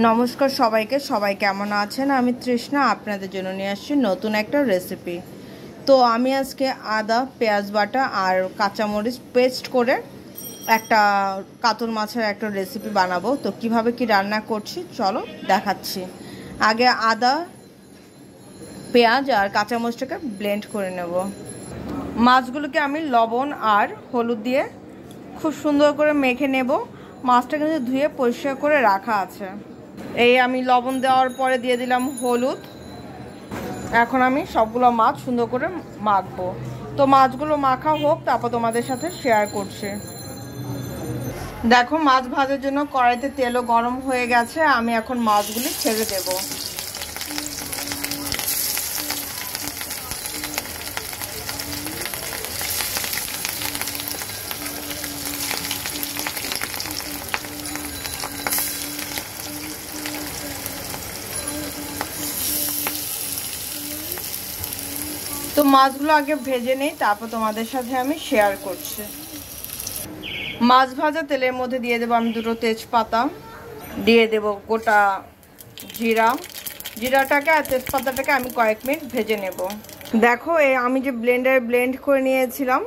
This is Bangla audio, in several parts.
নমস্কার সবাইকে, সবাই কেমন আছেন? আমি তৃষ্ণা আপনাদের জন্য নিয়ে আসছি নতুন একটা রেসিপি। তো আমি আজকে আদা, পেঁয়াজ বাটা আর কাঁচামরিচ পেস্ট করে একটা কাতল মাছের একটা রেসিপি বানাবো। তো কিভাবে কি রান্না করছি চলো দেখাচ্ছি। আগে আদা, পেঁয়াজ আর কাঁচামরিচটাকে ব্লেন্ড করে নেব। মাছগুলোকে আমি লবণ আর হলুদ দিয়ে খুব সুন্দর করে মেখে নেব। মাছটা কিন্তু ধুয়ে পরিষ্কার করে রাখা আছে। এই আমি লবণ দেওয়ার পরে দিয়ে দিলাম হলুদ। এখন আমি সবগুলো মাছ সুন্দর করে মাখবো। তো মাছগুলো মাখা হোক, তারপর তোমাদের সাথে শেয়ার করছি। দেখো, মাছ ভাজার জন্য কড়াইতে তেলও গরম হয়ে গেছে। আমি এখন মাছগুলি ছেড়ে দেব। তো মাছগুলো আগে ভেজে নেই, তারপর তোমাদের সাথে আমি শেয়ার করছি। মাছ ভাজা তেলের মধ্যে দিয়ে দেবো আমি দুটো তেজপাতা, দিয়ে দেব গোটা জিরাটাকে আর তেজপাতাটাকে আমি কয়েক মিনিট ভেজে নেব। দেখো, আমি যে ব্লেন্ডারে ব্লেন্ড করে নিয়েছিলাম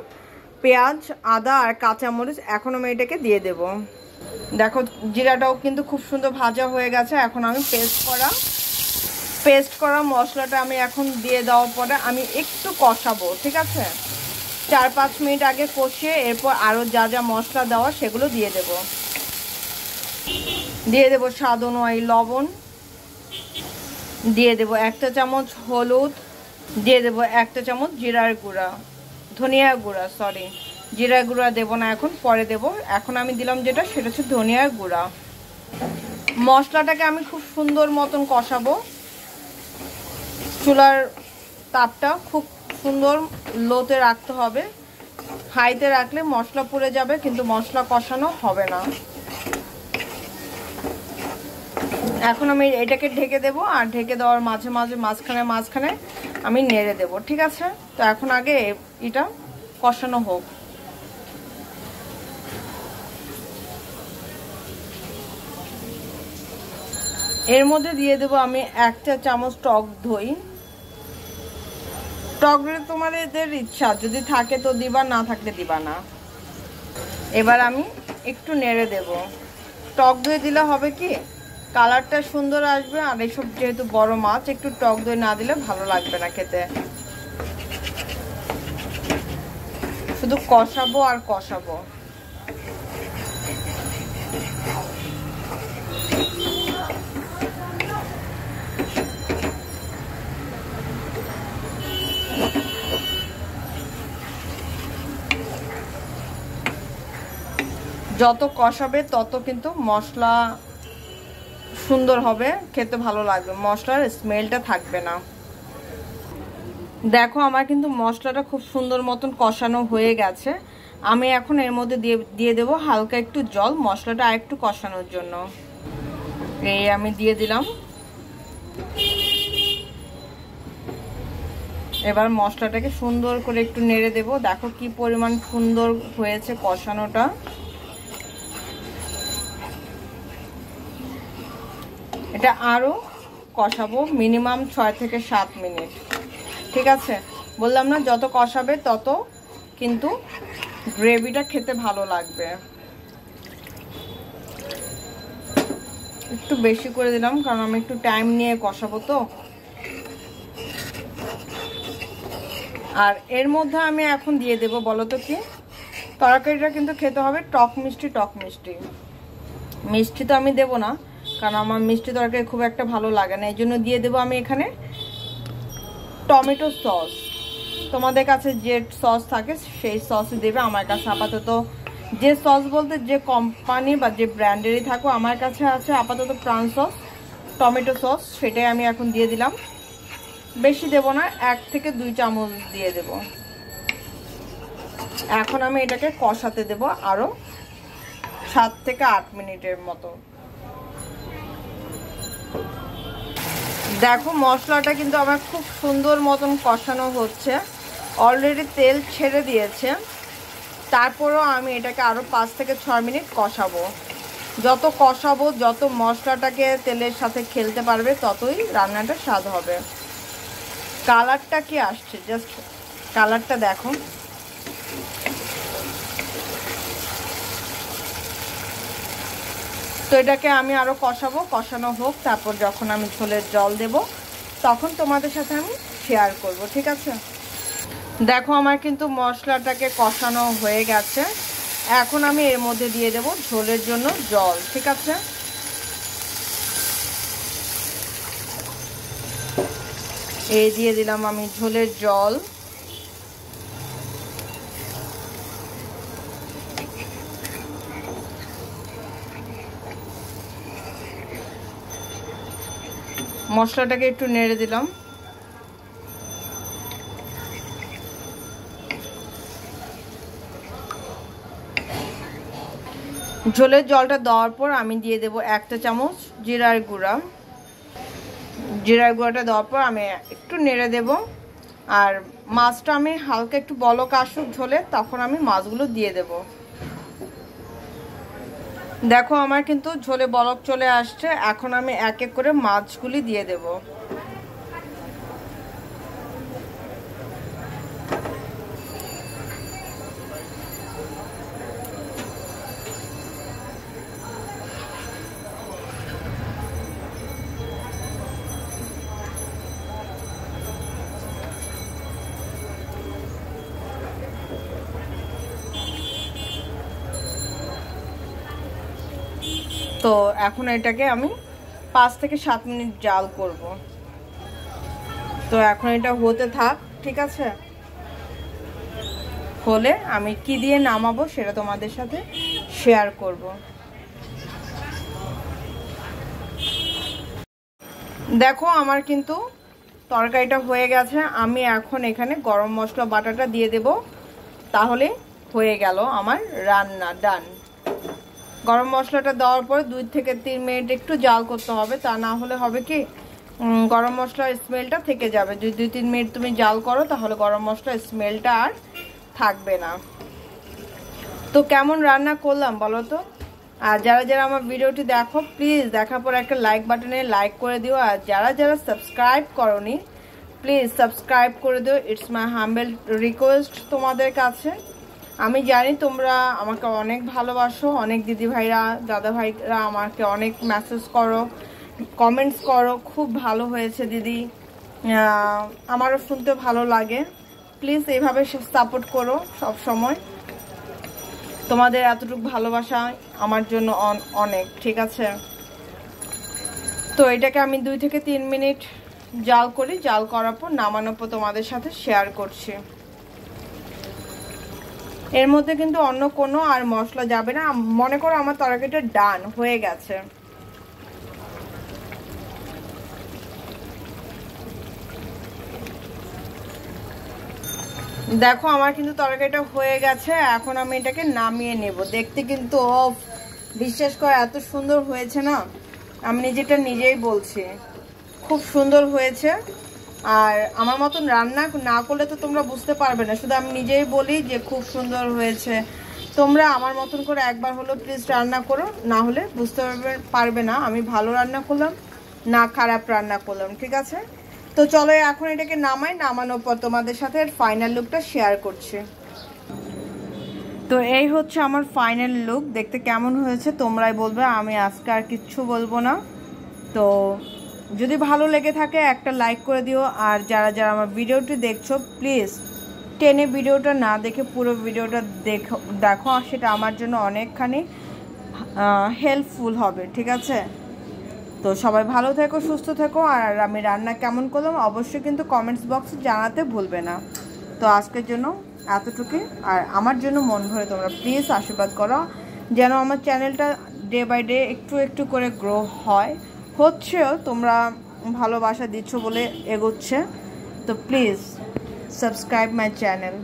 পেঁয়াজ, আদা আর কাঁচামরিচ, এখন আমি এটাকে দিয়ে দেব। দেখো, জিরাটাও কিন্তু খুব সুন্দর ভাজা হয়ে গেছে। এখন আমি পেস্ট করা মশলাটা আমি এখন দিয়ে দেওয়ার পরে আমি একটু কষাবো, ঠিক আছে? 4-5 মিনিট আগে কষিয়ে এরপর আরও যা যা মশলা দেওয়া সেগুলো দিয়ে দেব স্বাদ অনুযায়ী লবণ, দিয়ে দেব 1 চা চামচ হলুদ, দিয়ে দেব 1 চা চামচ জিরার গুঁড়া দেব না, এখন পরে দেব। এখন আমি দিলাম সেটা হচ্ছে ধনিয়ার গুঁড়া। মশলাটাকে আমি খুব সুন্দর মতন কষাবো। চুলার তাপটা খুব সুন্দর লোতে রাখতে হবে। হাইতে রাখলে মশলা পুড়ে যাবে, কিন্তু মশলা কষানো হবে না। এখন আমি এটাকে ঢেকে দেব, আর ঢেকে দেওয়ার মাঝখানে আমি নেড়ে দেব, ঠিক আছে? তো এখন আগে এটা কষানো হোক। এর মধ্যে দিয়ে দেব আমি 1 চা চামচ টক দই। টক দই তোমাদের ইচ্ছা, যদি থাকে তো দিবা, না থাকলে দিবা না। এবার আমি একটু নেড়ে দেব। টক দই দিলে হবে কি, কালারটা সুন্দর আসবে। আর এইসব যেহেতু বড় মাছ, একটু টক দই না দিলে ভালো লাগবে না খেতে। শুধু কষাবো আর কষাবো। যত কষাবে তত কিন্তু মশলা সুন্দর হবে, খেতে ভালো লাগবে, মশলার স্মেলটা থাকবে না। দেখো, আমার কিন্তু মশলাটা খুব সুন্দর মতন কষানো হয়ে গেছে। আমি এখন এর মধ্যে দিয়ে দেবো হালকা একটু জল, মশলাটা আর একটু কষানোর জন্য। এই আমি দিয়ে দিলাম। এবার মশলাটাকে সুন্দর করে একটু নেড়ে দেব। দেখো কি পরিমাণ সুন্দর হয়েছে কষানোটা। এটা আরো কষাবো মিনিমাম 6 থেকে 7 মিনিট, ঠিক আছে? বললাম না, যত কষাবে তত কিন্তু গ্রেভিটা খেতে ভালো লাগবে। একটু বেশি করে দিলাম, কারণ আমি একটু টাইম নিয়ে কষাবো তো। আর এর মধ্যে আমি এখন দিয়ে দেব, বলো তো কি, তরকারিটা কিন্তু খেতে হবে টক মিষ্টি। মিষ্টি তো আমি দেব না, কারণ আমার মিষ্টি তরকারি খুব একটা ভালো লাগে না। এই জন্য দিয়ে দেবো আমি এখানে টমেটো সস। তোমাদের কাছে যে সস থাকে সেই সসই দেবে। আমার কাছে আপাতত যে সস বলতে যে কোম্পানি বা যে ব্র্যান্ডেরই থাকো, আমার কাছে আছে আপাতত প্রাণ সস, টমেটো সস, সেটাই আমি এখন দিয়ে দিলাম। বেশি দেব না, 1 থেকে 2 চামচ দিয়ে দেব। এখন আমি এটাকে কষাতে দেব আরো 7 থেকে 8 মিনিটের মতো। দেখো, মশলাটা কিন্তু আমার খুব সুন্দর মতন কষানো হচ্ছে, অলরেডি তেল ছেড়ে দিয়েছে। তারপরও আমি এটাকে আরো 5 থেকে 6 মিনিট কষাবো। যত কষাবো, যত মশলাটাকে তেলের সাথে খেলতে পারবে, ততই রান্নাটা স্বাদ হবে। কালারটা কি আসছে, জাস্ট কালারটা দেখো। তো এটাকে আমি আরও কষাবো, কষানো হোক, তারপর যখন আমি ঝোলের জল দেব তখন তোমাদের সাথে আমি শেয়ার করব, ঠিক আছে? দেখো আমার কিন্তু মশলাটাকে কষানো হয়ে গেছে। এখন আমি এর মধ্যে দিয়ে দেব ঝোলের জন্য জল, ঠিক আছে? এই দিয়ে দিলাম আমি ঝোলের জল। মশলাটাকে একটু নেড়ে দিলাম। ঝোলের জলটা দেওয়ার পর আমি দিয়ে দেব 1 চা চামচ জিরার গুঁড়া। জিরার গুঁড়াটা দেওয়ার পর আমি একটু নেড়ে দেব। আর মাছটা আমি হালকা একটু বলক আসুক ঝোলে, তখন আমি মাছগুলো দিয়ে দেব। দেখো আমার কিন্তু ঝোলে বলক চলে আসছে। এখন আমি এক এক করে মাছগুলি দিয়ে দেব। তো এখন এটাকে আমি 5 থেকে 7 মিনিট জাল করব। তো এখন এটা হতে থাক, ঠিক আছে? হলে আমি কি দিয়ে নামাবো সেটা তোমাদের সাথে শেয়ার করব। দেখো আমার কিন্তু তরকারিটা হয়ে গেছে। আমি এখন এখানে গরম মশলা বাটাটা দিয়ে দেব, তাহলে হয়ে গেল আমার রান্না ডান। গরম মশলাটা দেওয়ার পর 2 থেকে 3 মিনিট একটু জাল করতে হবে, তা না হলে হবে কি গরম মশলার স্মেলটা থেকে যাবে। যদি 2-3 মিনিট তুমি জাল করো তাহলে গরম মশলার স্মেলটা আর থাকবে না। তো কেমন রান্না করলাম বলো তো? আর যারা যারা আমার ভিডিওটি দেখো, প্লিজ দেখার পর একটা লাইক বাটনে লাইক করে দিও। আর যারা যারা সাবস্ক্রাইব করোনি, প্লিজ সাবস্ক্রাইব করে দিও। ইটস মাই হাম্বল রিকোয়েস্ট তোমাদের কাছে। আমি জানি তোমরা আমাকে অনেক ভালোবাসো, অনেক দিদি ভাইরা দাদা ভাইরা আমাকে অনেক মেসেজ করো, কমেন্টস করো, খুব ভালো হয়েছে দিদি, আমারও শুনতে ভালো লাগে। প্লিজ এইভাবে সাপোর্ট করো সব সময়। তোমাদের এতটুকু ভালোবাসা আমার জন্য অনেক, ঠিক আছে? তো এটাকে আমি 2 থেকে 3 মিনিট জাল করি। জাল করার পর নামানোর পর তোমাদের সাথে শেয়ার করছি। এর মধ্যে কিন্তু অন্য কোনো আর মশলা যাবে না। মনে করো আমার তরকারিটা ডান হয়ে গেছে। দেখো আমার কিন্তু তরকারিটা হয়ে গেছে। এখন আমি এটাকে নামিয়ে নেব। দেখতে কিন্তু বিশ্বাস করে এত সুন্দর হয়েছে না, আমি নিজেটা নিজেই বলছি, খুব সুন্দর হয়েছে। আর আমার মতন রান্না না করলে তো তোমরা বুঝতে পারবে না, শুধু আমি নিজেই বলি যে খুব সুন্দর হয়েছে। তোমরা আমার মতন করে একবার হলো প্লিজ রান্না করো, না হলে বুঝতে পারবে না আমি ভালো রান্না করলাম না খারাপ রান্না করলাম, ঠিক আছে? তো চলো এখন এটাকে নামাই। নামানোর পর তোমাদের সাথে ফাইনাল লুকটা শেয়ার করছি। তো এই হচ্ছে আমার ফাইনাল লুক। দেখতে কেমন হয়েছে তোমরাই বলবে, আমি আজকে আর কিচ্ছু বলবো না। তো যদি ভালো লেগে থাকে একটা লাইক করে দিও। আর যারা যারা আমার ভিডিওটি দেখছো, প্লিজ টেনে ভিডিওটা না দেখে পুরো ভিডিওটা দেখো, সেটা আমার জন্য অনেকখানি হেল্পফুল হবে, ঠিক আছে? তো সবাই ভালো থেকো, সুস্থ থেকো। আর আমি রান্না কেমন করলাম অবশ্যই কিন্তু কমেন্টস বক্সে জানাতে ভুলবে না। তো আজকের জন্য এতটুকুই। আর আমার জন্য মন ভরে তোমরা প্লিজ আশীর্বাদ করো, যেন আমার চ্যানেলটা ডে বাই ডে একটু একটু করে গ্রো হচ্ছেও। তোমরা ভালোবাসা দিচ্ছ বলে এগোচ্ছে। তো প্লিজ সাবস্ক্রাইব মাই চ্যানেল।